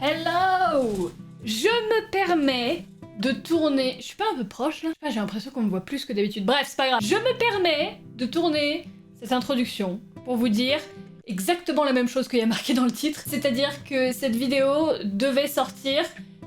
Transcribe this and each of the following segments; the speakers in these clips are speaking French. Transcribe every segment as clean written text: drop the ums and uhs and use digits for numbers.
Hello! Je me permets de tourner... Je suis pas un peu proche là? Je sais pas, j'ai l'impression qu'on me voit plus que d'habitude. Bref, c'est pas grave. Je me permets de tourner cette introduction pour vous dire exactement la même chose qu'il y a marqué dans le titre. C'est-à-dire que cette vidéo devait sortir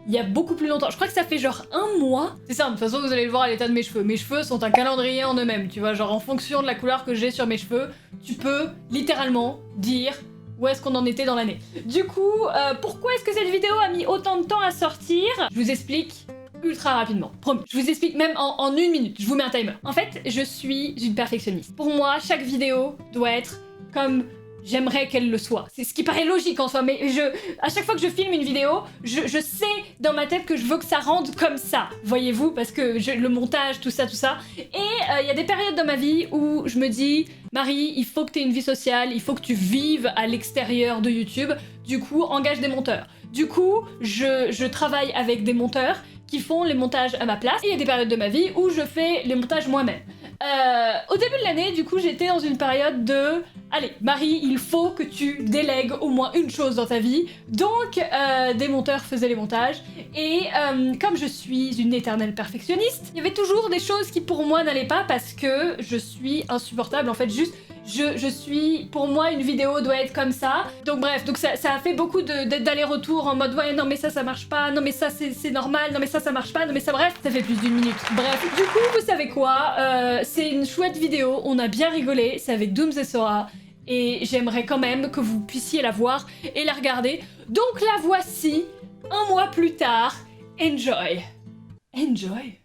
il y a beaucoup plus longtemps. Je crois que ça fait genre un mois. C'est ça, de toute façon vous allez le voir à l'état de mes cheveux. Mes cheveux sont un calendrier en eux-mêmes, tu vois. Genre en fonction de la couleur que j'ai sur mes cheveux, tu peux littéralement dire où est-ce qu'on en était dans l'année. Du coup, pourquoi est-ce que cette vidéo a mis autant de temps à sortir? Je vous explique ultra rapidement, promis. Je vous explique même en 1 minute, je vous mets un timer. En fait, je suis une perfectionniste. Pour moi, chaque vidéo doit être comme j'aimerais qu'elle le soit. C'est ce qui paraît logique en soi, mais à chaque fois que je filme une vidéo, je sais dans ma tête que je veux que ça rende comme ça, voyez-vous, parce que le montage, tout ça. Et il y a des périodes dans ma vie où je me dis, Marie, il faut que tu aies une vie sociale, il faut que tu vives à l'extérieur de YouTube, du coup, engage des monteurs. Du coup, je travaille avec des monteurs qui font les montages à ma place, et il y a des périodes de ma vie où je fais les montages moi-même. Au début de l'année, du coup, j'étais dans une période de... Allez, Marie, il faut que tu délègues au moins une chose dans ta vie. Donc, des monteurs faisaient les montages. Et comme je suis une éternelle perfectionniste, il y avait toujours des choses qui pour moi n'allaient pas parce que je suis insupportable. En fait, juste... Je suis... Pour moi, une vidéo doit être comme ça. Donc bref, donc ça a fait beaucoup d'allers-retours en mode ouais, non mais ça marche pas, non mais ça c'est normal, non mais ça marche pas, non mais ça bref, ça fait plus d'1 minute. Bref, du coup, vous savez quoi, c'est une chouette vidéo, on a bien rigolé, c'est avec Dooms et Sora. Et j'aimerais quand même que vous puissiez la voir et la regarder. Donc la voici, 1 mois plus tard. Enjoy. Enjoy.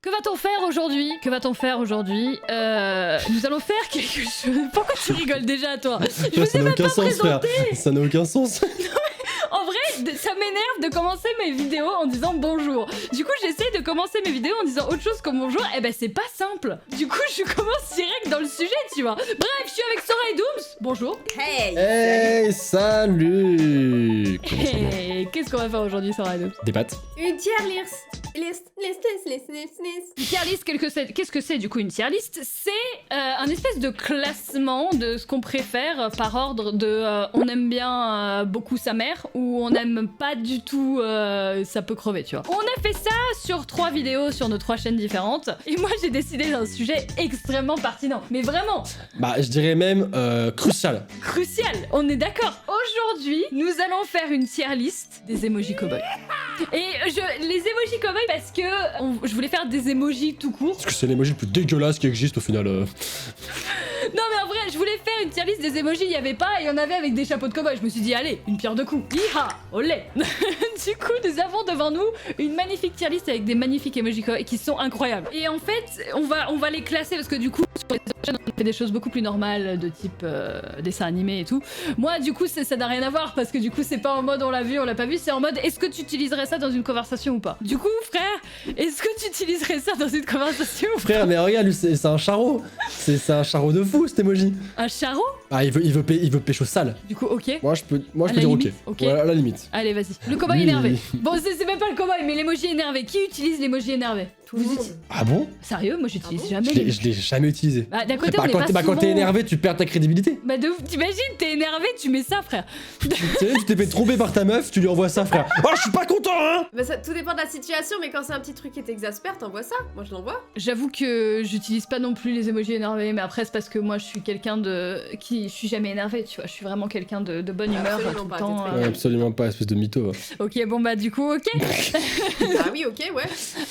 Que va-t-on faire aujourd'hui? Que va-t-on faire aujourd'hui? Nous allons faire quelque chose. Pourquoi tu rigoles déjà, toi? Je vous ai même pas présenté. Ça n'a aucun sens. En vrai, ça m'énerve de commencer mes vidéos en disant bonjour. Du coup, j'essaie de commencer mes vidéos en disant autre chose que bonjour. Et ben, c'est pas simple. Du coup, je commence direct dans le sujet, tu vois. Bref, je suis avec Sora et Dooms. Bonjour. Hey! Hey, salut! Hey, qu'est-ce qu'on va faire aujourd'hui, Sora et Dooms? Des pâtes. Une tier list. Une tier list, qu'est-ce que c'est du coup une tier list? C'est un espèce de classement de ce qu'on préfère par ordre de on aime bien beaucoup sa mère ou on aime pas du tout ça peut crever, tu vois. On a fait ça sur 3 vidéos sur nos 3 chaînes différentes et moi j'ai décidé d'un sujet extrêmement pertinent, mais vraiment Bah, je dirais même crucial. crucial, on est d'accord. Aujourd'hui, nous allons faire une tier list des emojis cowboy. Et les emojis cowboy parce que je voulais faire des emojis tout court. Parce que c'est l'emoji le plus dégueulasse qui existe au final. Non mais en vrai, je voulais faire une tier list des emojis, il y avait pas, et il y en avait avec des chapeaux de cowboy. Je me suis dit, allez, une pierre deux coups. Iha, olé. Du coup, nous avons devant nous une magnifique tier list avec des magnifiques emojis cowboy qui sont incroyables. Et en fait, on va les classer parce que du coup, sur les autres chaînes, on fait des choses beaucoup plus normales de type dessin animé et tout. Moi, du coup, ça n'a rien à voir parce que du coup, c'est pas en mode on l'a vu, on l'a pas vu, c'est en mode est-ce que tu utiliserais ça dans une conversation ou pas? Du coup, frère, est-ce que tu utiliserais ça dans une conversation ou pas? Frère, mais regarde, lui, c'est un charreau. C'est un charreau de fou, cet emoji. Un charreau? Ah, il veut pécho sale. Du coup, ok. Moi, je peux À la dire limite, ok. ok. Ouais, à la limite. Allez, vas-y. Le cowboy Lui, énervé. Bon, c'est même pas le cowboy, mais l'emoji énervé. Qui utilise l'emoji énervé? Tout le monde. Ah bon? Sérieux? Moi, j'utilise Ah bon jamais. Je l'ai jamais utilisé. Bah, d'un côté, Bah, on est pas souvent... quand t'es énervé, tu perds ta crédibilité. Bah, de ouf. T'imagines, t'es énervé, tu mets ça, frère. Tu sais, tu t'es fait tromper par ta meuf, tu lui envoies ça, frère. Oh, je suis pas content, hein! Bah ça, tout dépend de la situation, mais quand c'est un petit truc qui t'exaspère, t'envoies ça. Moi je l'envoie. J'avoue que j'utilise pas non plus les emojis énervés, mais après, c'est parce que moi, je suis quelqu'un de... Je suis jamais énervé, tu vois. Je suis vraiment quelqu'un de bonne humeur Absolument tout le pas, temps. t'es très Ouais, absolument pas, espèce de mytho. Ok, bon, bah, du coup, ok. Ah oui, ok, ouais.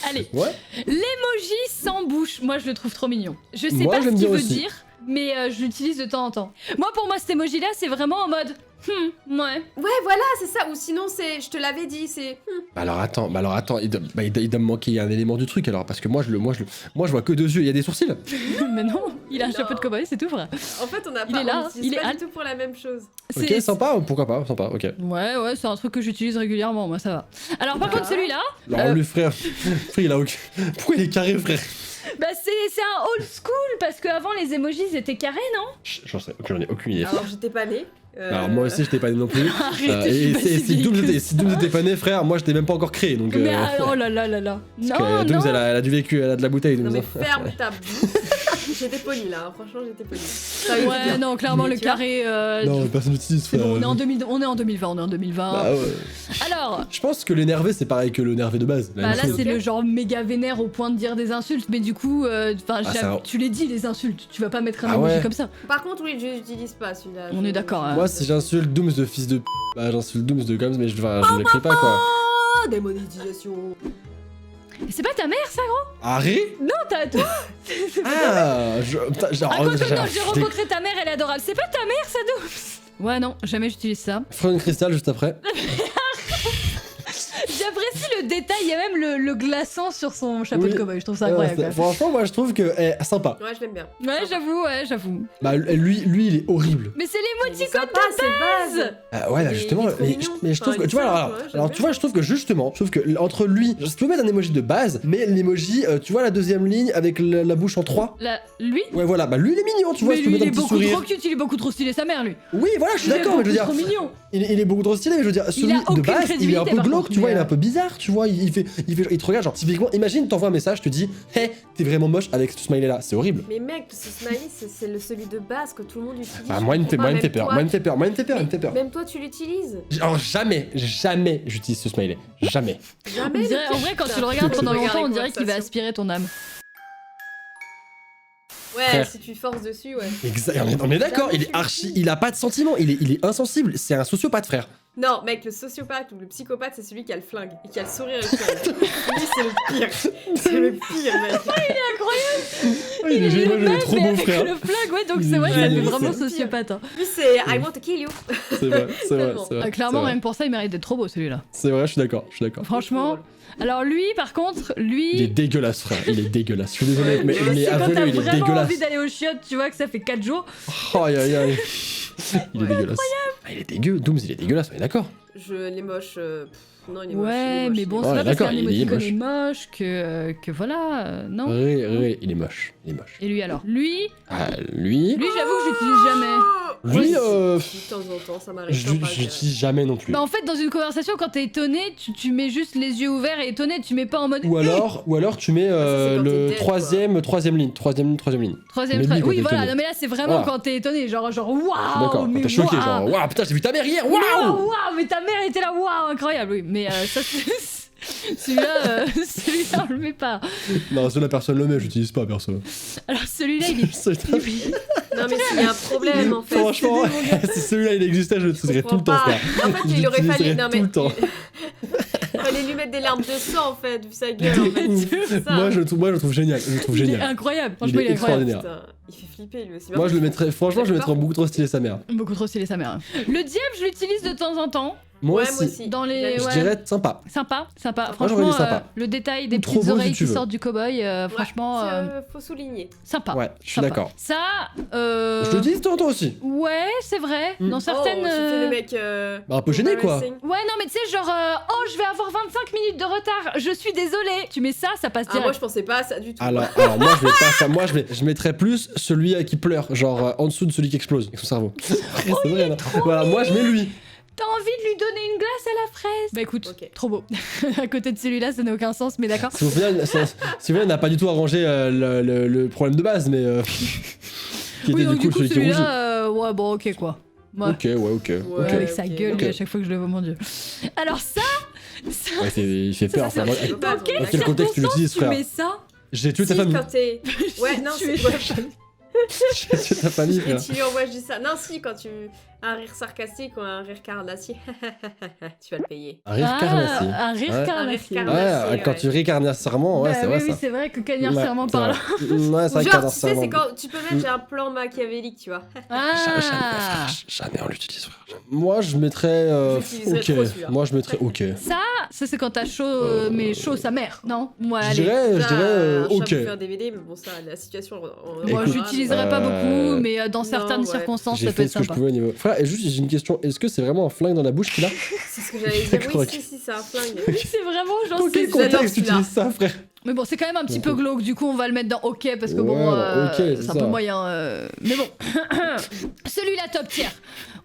Allez. Ouais. L'emoji sans bouche, moi je le trouve trop mignon. Je sais Moi, pas ce j'aime qu'il bien veut aussi. dire, mais je l'utilise de temps en temps. Moi, pour moi, cet emoji là, c'est vraiment en mode ouais. Ouais, voilà, c'est ça. Ou sinon, c'est. Je te l'avais dit, c'est. Bah alors attends, il doit me manquer un élément du truc alors, parce que moi je vois que 2 yeux, il y a des sourcils. Mais non, il a un Non. chapeau de cowboy, c'est tout vrai. En fait, on a Il pas. est là, on utilise il est pas hâte. du tout pour la même chose. Ok, C'est- sympa, pourquoi pas, sympa, ok. Ouais, c'est un truc que j'utilise régulièrement, moi ça va. Alors par Ah. contre, celui-là, Alors lui frère, il a aucun... Pourquoi il est carré frère? bah c'est un old school parce qu'avant les emojis ils étaient carrés, non? J'en ai aucune idée. Alors, j'étais pas née. Alors moi aussi j'étais pas né non plus. Arrête, Et je suis pas si Dooms était pas né frère, moi je t'ai même pas encore créé donc... Mais oh là là là là. parce Non, que Dooms non. elle a du vécu, elle a de la bouteille Non, Dooms. mais ferme ta bouche. J'étais polie là, hein. Franchement j'étais polie. Ouais, non, clairement, le Tu vois carré. Non, personne n'utilise, C'est frère. bon, on est en 2020. Bah ouais. Alors, Je pense que l'énervé, c'est pareil que le nervé de base. la bah même là, chose. c'est le genre méga vénère au point de dire des insultes, mais du coup, ça- tu les dis, les insultes. Tu vas pas mettre un Ah emoji ouais. comme ça. Par contre, oui, je n'utilise pas celui-là. On est d'accord, hein. Moi, si j'insulte Dooms de fils de p, bah j'insulte Dooms de Gums, mais je l'écris pas quoi. Ah, démonétisation. Et c'est pas ta mère, ça, gros? Harry Non, t'as toi. Ah, putain, genre. Ah, quoi que non, j'ai rencontré ta mère, elle est adorable. C'est pas ta mère, ça, Dooms? Ouais, non, jamais j'utilise ça. Freud Cristal juste après. J'apprécie le détail, il y a même le glaçon sur son chapeau Oui. de cowboy, je trouve ça incroyable. quand même. Franchement, moi je trouve que sympa. Ouais, je l'aime bien. Ouais, j'avoue. Bah lui il est horrible. Mais c'est C'est l'émoticône sympa, c'est base. Ouais, bah Il est justement, trop mignon. mais je trouve Enfin, que il tu vois, est alors, simple, ouais, alors j'aime tu vois, je trouve que justement, je trouve que entre lui, tu peux mettre un emoji de base, mais l'emoji, tu vois la deuxième ligne avec la bouche en 3. Lui? Ouais, voilà, bah lui il est mignon, tu vois, Mais je peux lui, il mettre est un petit beaucoup sourire. trop cute, il est beaucoup trop stylé, sa mère, lui. Oui, voilà, je suis Il est d'accord, mais je veux dire, beaucoup trop mignon. il est beaucoup trop stylé, mais je veux dire, celui a de aucune base, il est un crédibilité, peu par glauque, contre, tu vois, mais, il est un peu bizarre, tu vois, il te regarde, genre, typiquement, imagine, t'envoies un message, je te dis, hey, t'es vraiment moche avec ce smiley là, c'est horrible. Mais mec, ce smiley, c'est celui de base que tout le monde utilise. Bah, moi, il me fait Même peur, toi. moi, il me fait peur. Même toi, tu l'utilises. Alors, jamais j'utilise ce smiley. Jamais. On Jamais. dirait- en vrai, quand tu le regardes pendant Regarde longtemps, on les dirait qu'il va conversations. aspirer ton âme. Ouais, Frère. si tu forces dessus, ouais. Exact. On est d'accord, il est archi. Il a pas de sentiments, il est insensible. C'est un sociopathe, frère. Non, mec, le sociopathe ou le psychopathe, c'est celui qui a le flingue et qui a le sourire et le flingue. Lui, c'est le pire. C'est le pire, mec. Il est génial, il est même, trop mais beau, avec frère. le flag, ouais, donc Il c'est est vrai, ça fait génial. vraiment C'est le pire. sociopathe. Hein. Lui, c'est I want to kill you. C'est vrai, Tellement. c'est vrai. Clairement, c'est vrai. rien que pour ça, il mérite d'être trop beau, celui-là. C'est vrai, je suis d'accord. Franchement. Alors lui, par contre, Il est dégueulasse, frère. Il est dégueulasse. Je suis désolé, mais c'est quand avouez-le, t'as il est vraiment dégueulasse. envie d'aller aux chiottes, tu vois que ça fait 4 jours. Oh, aïe, aïe, aïe. Il est Ouais. dégueulasse. Ah, il est dégueu. Dooms, il est dégueulasse, on est d'accord. Les moches. Non, il est moche. il Ouais, est moche, mais il bon, est c'est Ouais, pas parce d'accord, qu'un il est émoticône moche. est moche que voilà, non. Il est moche. Il est moche. Et lui alors? Lui, Ah, lui. j'avoue que je l'utilise jamais. Lui, De temps en temps, ça m'arrive. je l'utilise jamais non plus. Bah en fait, dans une conversation, quand t'es étonné, tu mets juste les yeux ouverts et étonné, tu mets pas en mode Ou alors tu mets ça, c'est quand t'es le dead, troisième ligne. troisième Mais lui, quand Oui, t'es voilà, étonné. non mais là c'est vraiment Voilà. quand t'es étonné, genre waouh, D'accord, mais t'es choqué, waouh. genre, waouh, putain, j'ai vu ta mère hier, Mais waouh! waouh, mais ta mère était là, waouh, incroyable, oui. Mais ça, celui-là, celui-là, on le met pas. Non, celui-là, personne le met, j'utilise pas, perso. Alors celui-là, il est. Non, mais s'il y a un problème, en fait. Franchement, si celui-là il existait, je l'utiliserais tout le temps, Comprends frère. pas. En fait, il aurait fallu. l'utiliserais Non, tout mais. le temps. Il fallait lui mettre des larmes de sang, en fait, vu sa gueule, en fait. C'est ça. Moi, je le trouve génial. Je le trouve Il est génial. incroyable, Il franchement, il est est incroyable. extraordinaire. Putain, il fait flipper, lui aussi. Moi, je le mettrais, franchement, je le mettrais beaucoup trop stylé sa mère. Beaucoup trop stylé sa mère. Le diable, je l'utilise de temps en temps. Moi Ouais, moi aussi. aussi. Dans les. Je ouais. dirais sympa. Sympa. Moi, j'aurais Franchement, dit sympa. le détail des Ou trop petites beau, si oreilles tu qui veux. sortent du cowboy, franchement, Faut souligner. sympa. Ouais, je suis Sympa. d'accord. Ça, Je le dis de temps en temps aussi. Ouais, c'est vrai. Mm. Dans certaines. Oh, tu fais le mec. Bah, un peu gêné, quoi. embarrassing. Ouais, non, mais tu sais, genre, oh, je vais avoir 25 minutes de retard, je suis désolée. Tu mets ça, ça passe Ah, moi, direct. je pensais pas à ça du tout. Alors moi, je vais pas ça. Moi, je mettrais plus celui qui pleure, genre en dessous de celui qui explose avec son cerveau. C'est vrai, là. Voilà, moi, je mets lui. T'as envie de lui donner une glace à la fraise? Bah écoute, Ok. trop beau. À côté de celui-là, ça n'a aucun sens, mais d'accord. Si au final, on n'a pas du tout arrangé le problème de base, mais qui Oui, était donc du coup celui qui rougit. celui-là, ouais, bon, ok, quoi. Ouais. Ok, ouais, ok. Ouais. Avec sa ok. gueule, Ok. lui, à chaque fois que je le vois, mon dieu. Alors ça, Ouais, il fait peur. Ça, frère. Moi, c'est dans pas quel dans quel contexte tu l'utilises, tu frère? mets ça? J'ai tué ta Si, famille. quand t'es. Ouais, non, Tu es c'est. Ouais. J'ai tué ta famille, Et frère. tu lui envoies juste ça. Non, si, quand tu. Un rire sarcastique ou un rire carnassier, tu vas le payer. Un rire carnassier. Un rire Ouais. carnassier. Un rire carnassier. Ouais, quand ouais. tu ris carnassièrement, ouais, Bah c'est oui, vrai oui, ça. c'est vrai que carnassièrement Ouais, par là. c'est vrai. Ouais, c'est vrai que Genre, tu sais, carnassièrement. c'est quand tu peux mettre j'ai un plan machiavélique, tu vois. Ah. Jamais on l'utilise, frère. Moi, je mettrais. J'utiliserais Ok. trop celui-là. Moi, je mettrais ok. Ça c'est quand t'as chaud, mais chaud sa mère, non? Ouais, Je allez. dirais un chat ok. peut faire un DVD, mais bon, ça, la situation. Moi, Écoute, j'utiliserais pas beaucoup, mais dans non, certaines ouais. circonstances, J'ai ça peut fait être ce que je sympa. pouvais au niveau. Frère, et juste, j'ai une question. Est-ce que c'est vraiment un flingue dans la bouche qu'il a? C'est ce que j'allais dire. D'accord, Oui, ok. si, c'est un flingue. C'est vraiment genre Dans quel c'est- j'adore contexte tu celui-là. utilises ça, frère? Mais bon, c'est quand même un petit peu glauque, du coup on va le mettre dans OK parce que Ouais, bon, bah, ok, c'est c'est un ça. peu moyen. Mais bon, celui-là top tier.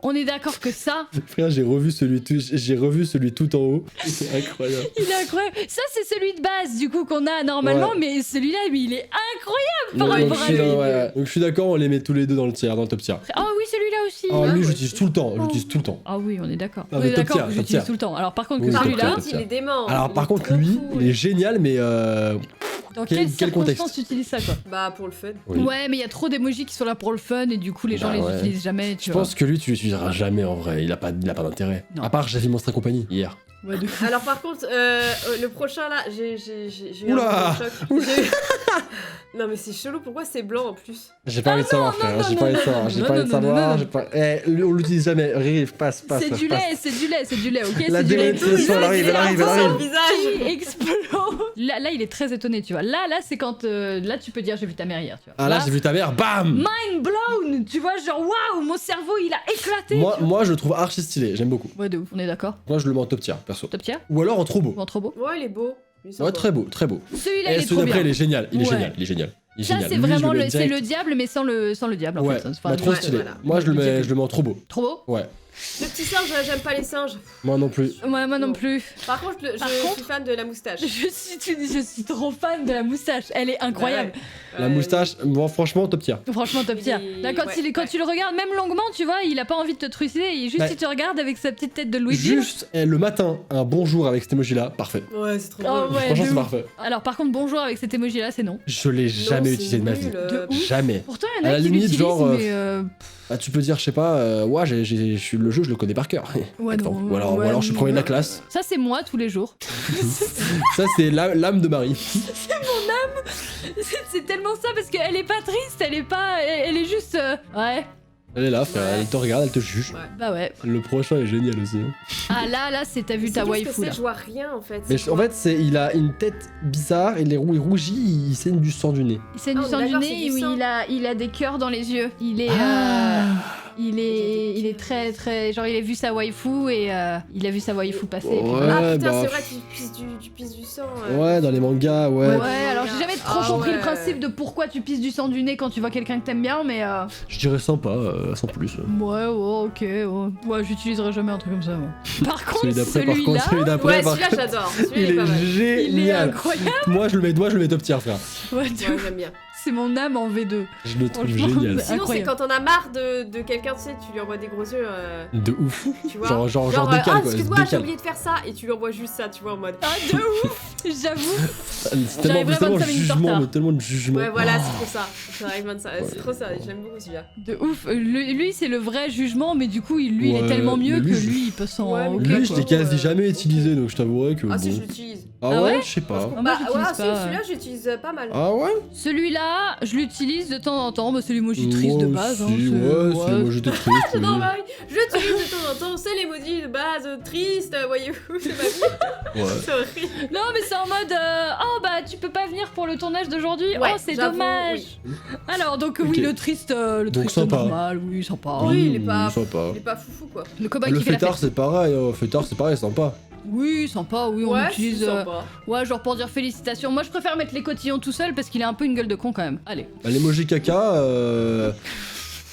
On est d'accord que ça, Frère, j'ai revu celui tout en haut. C'est incroyable. il est incroyable. Ça, c'est celui de base, du coup, qu'on a normalement, mais celui-là, lui, il est incroyable par Donc, rapport à lui. donc je suis d'accord, on les met tous les deux dans le top tier. Ah oui, celui-là aussi. Oh, Ah, lui, ouais. j'utilise tout le temps. J'utilise tout le temps. Ah oui, on est d'accord. Ah, On mais est top d'accord tier, que top j'utilise tier. tout le temps. Alors par contre, Oui, que Par top celui-là, tier. contre, il est dément. Alors, Il par est contre, trop lui, cool. il est génial, mais dans quel quelles contexte circonstances tu utilises ça, quoi? Bah, pour le fun. oui. Ouais, mais il y a trop d'émojis qui sont là pour le fun et du coup, les gens Bah les ouais. utilisent jamais. Tu Je vois. pense que lui, tu l'utiliseras jamais en vrai. Il a pas d'intérêt. Non. À part, j'ai vu Monstre et compagnie hier. Ouais, de fou. Alors par contre, le prochain là, j'ai eu Oula. un choc. J'ai eu- Non mais c'est chelou, pourquoi c'est blanc en plus? J'ai pas envie de savoir, frère. non, J'ai pas envie de non, savoir. non, J'ai non, pas envie de non, non, savoir. non. j'ai pas- Eh, lui, on l'utilise jamais. Riri, passe. C'est du lait, c'est du lait, c'est du lait, ok? La C'est du lait. démonétisation, elle arrive, elle arrive, elle Sur arrive. le visage. Qui explose. Là, il est très étonné, tu vois. Là, c'est quand. Là, tu peux dire j'ai vu ta mère hier, tu vois. Ah là, j'ai vu ta mère, bam. Mind blown, tu vois, genre waouh, mon cerveau il a éclaté. Moi, je le trouve archi stylé. J'aime beaucoup. Ouais, de ouf, on est d'accord. Moi, je le mets en top tier, perso. Top tier, Ou alors en trop beau. bon, trop beau. Ouais, il est beau. Lui, ça Ouais, va. très beau, très beau. Celui-là, Et il est celui trop d'après, bien. il est génial. Il est Ouais. génial. Il est génial. Il est Ça, génial. c'est Lui, je le vraiment mets c'est direct. le diable, mais sans le diable en Ouais, fait. Enfin, bah, trop ouais, stylé. voilà. Moi, je le diable. mets en trop beau. Trop beau. Ouais. Le petit singe, j'aime pas les singes. Moi non plus. Ouais, moi non Non. plus. Par contre, je Par suis contre- fan de la moustache. Je suis trop fan de la moustache. Elle est incroyable. Ouais. La moustache, bon, franchement, top tier. Franchement, top Il tier. est- Là, quand, ouais, quand ouais. tu le regardes, même longuement, tu vois, il a pas envie de te trucider. Il Bah, il te regarde avec sa petite tête de Luigi. Juste le matin, un bonjour avec cet emoji-là, parfait. Ouais, c'est trop Oh, drôle. ouais, Franchement, de c'est ouf. parfait. Alors, par contre, bonjour avec cet emoji-là, c'est non. Je l'ai Non, jamais c'est utilisé de ma vie. nul, De ouf. Jamais. Pourtant, il y en À a la qui limite, l'utilisent, genre, mais. Bah, tu peux dire, je sais pas, ouais, le jeu, je le connais par cœur. Ouais, Exemple. non, ou alors ouais, je suis premier de la classe. Ça, c'est moi tous les jours. Ça, c'est l'âme de Marie. C'est tellement ça parce qu'elle est pas triste, elle est pas. Elle est juste. Ouais, Elle est là, frère, Ouais. elle te regarde, elle te juge. Ouais. bah ouais. Le prochain est génial aussi. hein. Ah là, c'est t'as vu C'est ta qu'est-ce que waifu c'est là. Je vois rien en fait. Mais c'est en quoi fait, il a une tête bizarre, il rougit, il saigne du sang du nez. C'est du Ah, on est sang du d'accord, nez c'est du où sang. il a des cœurs dans les yeux. Il est. Il est très très. Genre, il a vu sa waifu et il a vu sa waifu passer. et puis Ouais, voilà. Ah putain, bah, c'est vrai, tu pisses du sang. Ouais, dans les mangas, ouais. Ouais, alors j'ai jamais trop Ah, compris le ouais. principe de pourquoi tu pisses du sang du nez quand tu vois quelqu'un que t'aimes bien, mais. Je dirais sympa, sans plus. Ouais, ok, ouais, j'utiliserai jamais un truc comme ça, moi. Par contre, Celui d'après, par contre, celui-là, celui d'après, Ouais, par celui-là contre, j'adore. Celui-là il il est pas mal. est il est génial. incroyable. Moi, je le mets top tier, frère. Ouais, de Ouais, ouf. j'aime bien. C'est mon âme en V2. Je le trouve Franchement, génial. c'est- Sinon, c'est Incroyable. quand on a marre de quelqu'un, tu sais, tu lui envoies des gros yeux, De ouf. tu vois. Genre ah, décale, quoi. excuse-moi, j'ai Décale. oublié de faire ça, et tu lui envoies juste ça, tu vois, en mode. Ah, de ouf. J'avoue. C'est J'arriverai tellement 25 minutes en jugement, retard. mais tellement de jugement. Ouais, voilà, c'est trop ça. Ça arrive même ça. Ouais. C'est trop ça, j'aime beaucoup celui-là. De ouf. Lui, c'est le vrai jugement, mais du coup, lui, il est Ouais, tellement mieux mais lui, que je- lui, il peut s'en. Ouais, mais ok, Lui, je quoi. l'ai quasi Ok. jamais utilisé, donc je t'avouerais que Ah, si, je bon. l'utilise. Ah Ah ouais, ouais je sais pas. moi, Bah, j'utilise ouais, pas, celui-là, j'utilise pas mal. Ah ouais. Celui-là, je l'utilise de temps en temps. Bah, c'est l'emoji triste de Moi base. aussi, hein, ouais, c'est moi j'étais triste. oui. Non, Marie, j'utilise de temps en temps, c'est l'emoji de base triste, voyez-vous, c'est ma vie. Ouais. C'est horrible. Non, mais c'est en mode oh bah tu peux pas venir pour le tournage d'aujourd'hui. Ouais, Oh, c'est j'avoue, dommage. Alors donc oui, Ok. le triste Donc sympa. normal, oui, sympa. Oui, il est pas- Sympa. Il est pas foufou, quoi. Le cobaye Le qui fait la fêtard, fête. c'est pareil. Fêtard, c'est pareil, sympa. Oui, sympa, oui, on Ouais, utilise. c'est sympa. Ouais, genre pour dire félicitations. Moi, je préfère mettre les cotillons tout seul parce qu'il a un peu une gueule de con quand même. Allez. Bah, l'emoji caca.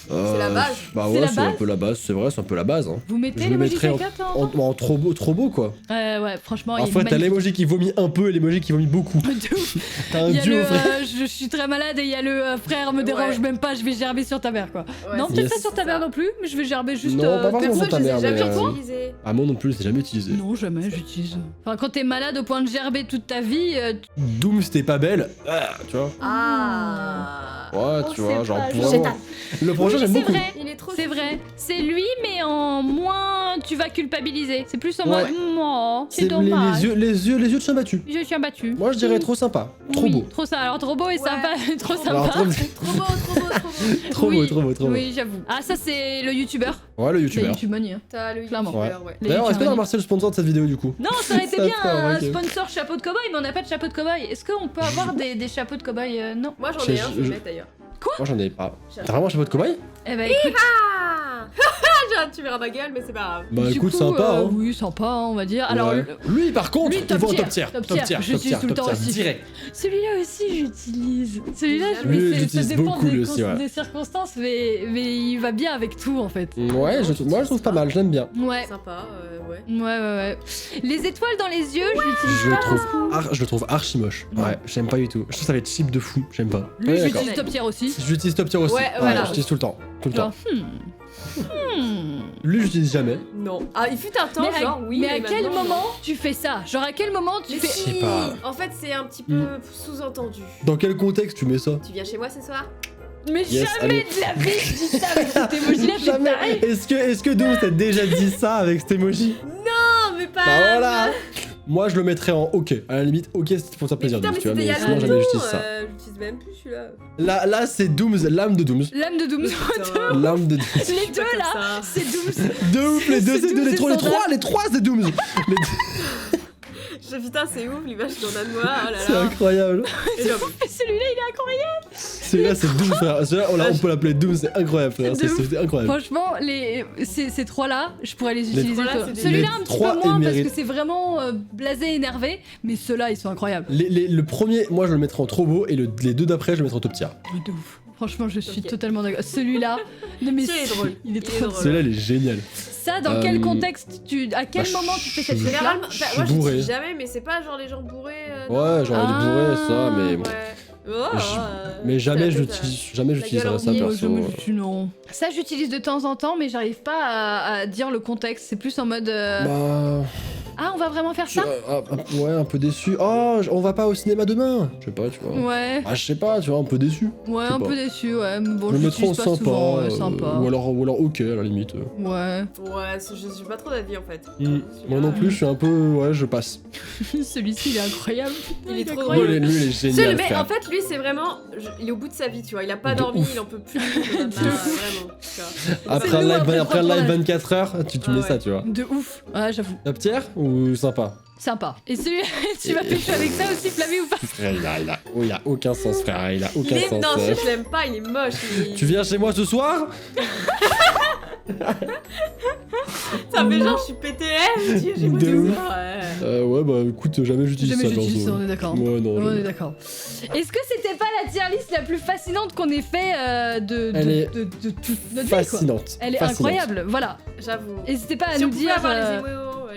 C'est la base. Bah C'est ouais, la c'est un base peu la base, c'est vrai, c'est un peu la base. Hein. Vous mettez Je le l'emoji mettrais caca, toi En trop beau quoi. Ouais, franchement, il En est fait, t'as magnifique. l'emoji qui vomit un peu et l'emoji qui vomit beaucoup. De ouf. T'as un Il y a duo, le frère. je suis très malade et il y a le frère me dérange Ouais. même pas, je vais gerber sur ta mère quoi. Ouais, Non, c'est- peut-être Yes. pas sur ta mère non plus, mais je vais gerber juste. Non, pas forcément. Perso, sur ta je les ai mère, jamais mais, utilisés. Ah, moi non plus, je l'ai jamais utilisé. Non, jamais j'utilise. Enfin, quand t'es malade au point de gerber toute ta vie, Doom, c'était pas belle. Ah, tu vois. Ah. Ouais, Oh, tu vois, c'est genre pas vraiment. Génial. Le prochain, Oui, j'aime c'est beaucoup. vrai. Il est trop. C'est vrai, c'est lui, mais en moins tu vas culpabiliser. C'est plus en Ouais. mode, oh, c'est C'est dommage. les yeux de chien battu. Je suis abattue. Moi, je dirais trop sympa. Trop Oui, beau. Trop ça. Alors, trop beau et Ouais. sympa. Trop Alors, sympa. Alors, trop... Trop beau, trop beau, trop beau. trop Oui, beau, trop beau, trop beau. Oui, j'avoue. Ah, ça, c'est le youtubeur. Ouais, le Le youtubeur. YouTube money. Hein. T'as le Clairement. youtubeur, ouais. Les D'ailleurs, est-ce qu'on a youtubeurs. remercié le sponsor de cette vidéo du coup? Non, ça aurait été Ça bien fera, un ok. sponsor chapeau de cow-boy, mais on n'a pas de chapeau de cow-boy. Est-ce qu'on peut avoir des chapeaux de cow-boy Non. Moi j'en ai Je- un, je vais le mettre d'ailleurs. Moi, j'en ai pas. T'as vraiment un chapeau de cobaye? Eh ben écoute, Ah. tu verras ma gueule, mais c'est pas grave. Bah Du écoute, coup, sympa, hein. Oui, sympa, on va dire. Alors, Ouais. Lui, par contre, lui, il top va en tier, top tier. top tier. J'utilise tout le temps aussi. direct. celui-là aussi, j'utilise. Celui-là, Lui, ça j'utilise dépend beaucoup, des, lui aussi, ouais. des circonstances, mais il va bien avec tout, en fait. Ouais, moi je trouve pas mal, je l'aime bien. Ouais. Sympa, ouais. Ouais. Les étoiles dans les yeux, je l'utilise Je le pas trouve, beaucoup. je le trouve archi moche. Ouais. Ouais, j'aime pas du tout. Je trouve que ça va être cheap de fou, j'aime pas. Lui, Ouais, je d'accord. l'utilise top tier aussi. J'utilise top tier aussi. Ouais, voilà. J'utilise tout le temps. Tout le temps. Genre, Lui, j'utilise jamais. Non. Ah, il fut un temps, Mais genre, oui, mais à quel maintenant, moment tu fais ça? Genre, à quel moment tu Mais fais. Je sais si. pas. En fait, c'est un petit peu sous-entendu. Dans quel contexte tu mets ça? Tu viens chez moi ce soir? Mais Yes, jamais allez. de la vie, je dis ça avec cet emoji-là, c'est Jamais. pareil. Est-ce que Doom t'a déjà dit ça avec cet emoji? Non, mais pas. Bah voilà. Moi, je le mettrais en OK. À la limite, OK, c'est pour ta plaisir, Putain, Doom, mais tu vois, c'était il y mais a sinon jamais longtemps, j'utilise ça. j'utilise même plus celui-là. Là, c'est Dooms, l'âme de Dooms. L'âme de Doom. Putain. L'âme de Dooms. Les deux comme là, ça. c'est Doom. De ouf, les deux, C'est c'est Dooms deux, et Sandra. les trois, c'est Dooms. Putain, c'est ouf, l'image dans la noix, oh là C'est là. incroyable. Et genre, Mais celui-là, il est incroyable. Celui-là, c'est Dooms, frère. Celui-là, on peut l'appeler Dooms, c'est incroyable, frère. De ouf. C'est incroyable. Franchement, ces trois-là, je pourrais les utiliser. trois-là, toi. c'est des- Celui-là, les un petit trois peu moins parce émérites. que c'est vraiment blasé, énervé. Mais ceux-là, ils sont incroyables. Le premier, moi, je le mettrais en trop beau, et les deux d'après, je le mettrais en top tier. De ouf. Franchement, je suis Ok. totalement d'accord. Celui-là, non mais Celui-là est drôle. Il est Il est trop drôle. drôle. Celui-là, il est génial. Ça, dans quel contexte à quel bah, moment tu fais cette je- chose-là? Généralement, Je bah, suis moi bourré. j'utilise jamais, mais c'est pas genre les gens bourrés. Ouais, genre, il est bourré, ça, mais bon. Ouais. Mais jamais je c'est l'utilise, jamais j'utiliserai ça gueule en perso. Non. Ça, j'utilise de temps en temps, mais j'arrive pas à dire le contexte. C'est plus en mode. Bah. Ah, on va vraiment faire ça? Ouais, un peu déçu. Oh, on va pas au cinéma demain. Je sais pas, tu vois. Ouais. Ah, je sais pas, tu vois, un peu déçu. Ouais, Je sais un pas. peu déçu, ouais. Mais bon, Je je le mettrais en l'utilise pas sympa, souvent, ouais, sympa. ou alors ok à la limite. Ouais. Ouais, j'ai pas trop d'avis en fait. Moi non plus, je suis un peu, ouais, je passe. Celui-ci, il est incroyable. Il est trop incroyable. drôle. Lui, il est génial. Mais frère. en fait, lui, c'est vraiment. Il est au bout de sa vie, tu vois. Il a pas De dormi, ouf. il en peut plus. Vraiment, tu vois. Après C'est un nous, live, après après un le live contrôle. 24 heures, tu Ah mets ouais. ça, tu vois. De ouf. Ouais, j'avoue. Top tier ou sympa? Sympa. Et celui tu vas pêcher avec ça aussi, Flavie, ou pas? Frère, il a aucun sens, frère. Il a Il aucun est... sens. Non, je l'aime pas, il est moche. Tu viens chez moi ce soir? Ça fait genre, je suis PTS, j'ai pas De dit ouf. ça. Ouais. Ouais, bah écoute, jamais j'utilise Jamais ça. j'utilise ça, perso. on est d'accord. Ouais, non. On jamais. est d'accord. Est-ce que c'était pas la tier list la plus fascinante qu'on ait fait Elle est de toute notre vie, quoi? Fascinante. Elle est Fascinante. incroyable, voilà. J'avoue. N'hésitez pas à Si on nous pouvait dire. avoir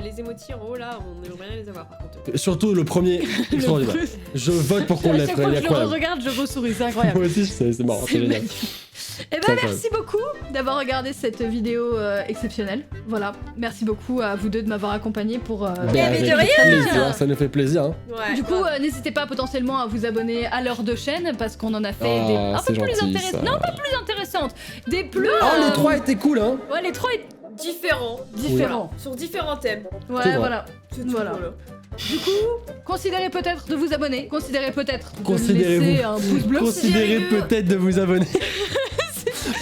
les émotis en haut là, on aimerait bien les avoir par contre. Surtout le premier extraordinaire. Je vote pour qu'on À l'ait, chaque frère. fois Il est que je le incroyable. regarde, je ressouris, c'est incroyable. Moi aussi, c'est marrant, c'est C'est génial. magnifique. Eh ben C'est merci beaucoup d'avoir regardé cette vidéo exceptionnelle. Voilà, merci beaucoup à vous deux de m'avoir accompagné pour. Bah, mais avec de rien. plaisir, ça nous fait plaisir. Hein. Ouais. Du coup, n'hésitez pas potentiellement à vous abonner à leurs deux chaînes parce qu'on en a fait Ah, des un peu c'est plus gentil, intéressantes. ça. Non, pas plus intéressantes. Des plus. Oh, les trois étaient cool, hein. Ouais, les trois Différents. différents. Sur différents thèmes. Ouais, C'est vrai. voilà. C'est tout, Voilà. Du coup, considérez peut-être de vous abonner. Considérez peut-être de Considérez-vous. laisser un pouce bleu. Considérez peut-être de vous abonner.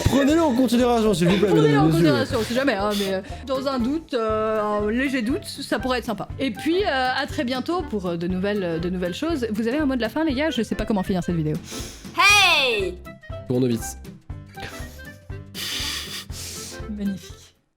Prenez-le en considération, s'il vous plaît, Prenez-le mesdames en et messieurs. considération, si jamais, hein, mais dans un doute, un léger doute, ça pourrait être sympa. Et puis, à très bientôt pour de nouvelles choses. Vous avez un mot de la fin, les gars? Je sais pas comment finir cette vidéo. Hey! Tournevis. Magnifique.